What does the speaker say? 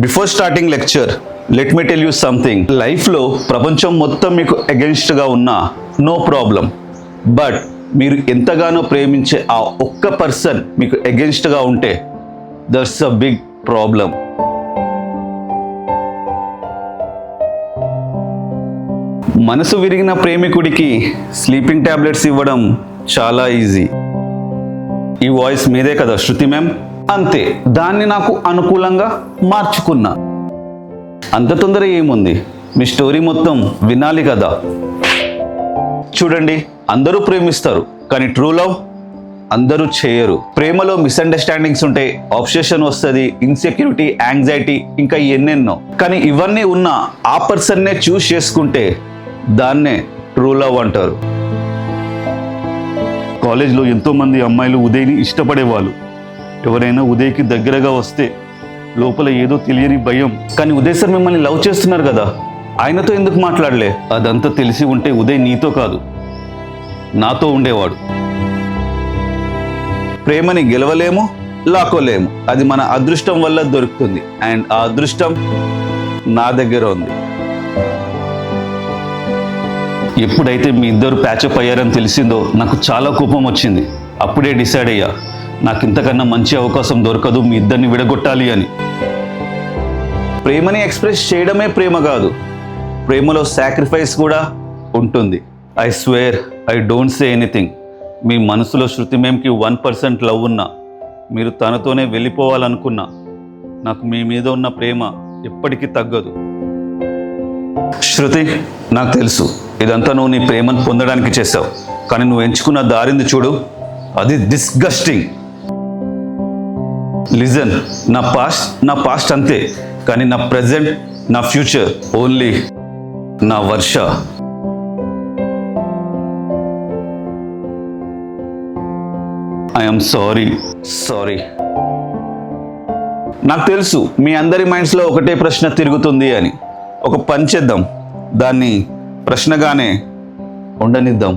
Before starting lecture let me tell you something. లైఫ్లో ప్రపంచం మొత్తం మీకు అగెన్స్ట్గా ఉన్నా నో ప్రాబ్లం. బట్ మీరు ఎంతగానో ప్రేమించే ఆ ఒక్క పర్సన్ మీకు అగెన్స్ట్గా ఉంటే దట్స్ అ బిగ్ ప్రాబ్లం. మనసు విరిగిన ప్రేమికుడికి స్లీపింగ్ టాబ్లెట్స్ ఇవ్వడం చాలా ఈజీ. ఈ వాయిస్ మీదే కదా శృతి మ్యామ్? అంతే, దాన్ని నాకు అనుకూలంగా మార్చుకున్నా. అంత తొందర ఏముంది, మీ స్టోరీ మొత్తం వినాలి కదా. చూడండి, అందరూ ప్రేమిస్తారు కానీ ట్రూ లవ్ అందరూ చేయరు. ప్రేమలో మిస్అండర్స్టాండింగ్స్ ఉంటాయి, ఆబ్సెషన్ వస్తుంది, ఇన్సెక్యూరిటీ, యాంగ్జైటీ, ఇంకా ఎన్నెన్నో. కానీ ఇవన్నీ ఉన్న ఆ పర్సన్నే చూస్ చేసుకుంటే దాన్నే ట్రూ లవ్ అంటారు. కాలేజ్లో ఎంతోమంది అమ్మాయిలు ఉదయ్ని ఇష్టపడేవాళ్ళు. ఎవరైనా ఉదయ్కి దగ్గరగా వస్తే లోపల ఏదో తెలియని భయం. కానీ ఉదయ్ సార్ మిమ్మల్ని లవ్ చేస్తున్నారు కదా, ఆయనతో ఎందుకు మాట్లాడలే? అదంతా తెలిసి ఉంటే ఉదయ్ నీతో కాదు నాతో ఉండేవాడు. ప్రేమని గెలవలేము, లాక్కోలేము. అది మన అదృష్టం వల్ల దొరుకుతుంది. అండ్ ఆ అదృష్టం నా దగ్గర ఉంది. ఎప్పుడైతే మీ ఇద్దరు ప్యాచప్ అయ్యారని తెలిసిందో నాకు చాలా కోపం వచ్చింది. అప్పుడే డిసైడ్ అయ్యా, నాకు ఇంతకన్నా మంచి అవకాశం దొరకదు మీ ఇద్దరిని విడగొట్టాలి అని. ప్రేమని ఎక్స్ప్రెస్ చేయడమే ప్రేమ కాదు, ప్రేమలో సాక్రిఫైస్ కూడా ఉంటుంది. I swear I don't say anything. మీ మనసులో శృతి మేంకి 1% లవ్ ఉన్నా, మీరు తనతోనే వెళ్ళిపోవాలనుకున్నా, నాకు మీ మీద ఉన్న ప్రేమ ఎప్పటికీ తగ్గదు. శృతి, నాకు తెలుసు ఇదంతా నువ్వు నీ ప్రేమను పొందడానికి చేసావు. కానీ నువ్వు ఎంచుకున్న దారింది చూడు, అది డిస్గస్టింగ్. లిజన్, నా పాస్ట్ అంతే, కానీ నా ప్రెజెంట్, నా ఫ్యూచర్ ఓన్లీ నా వర్ష. I'm sorry. నాకు తెలుసు మీ అందరి మైండ్స్లో ఒకటే ప్రశ్న తిరుగుతుంది అని. ఒక పని చేద్దాం, దాన్ని ప్రశ్నగానే ఉండనిద్దాం.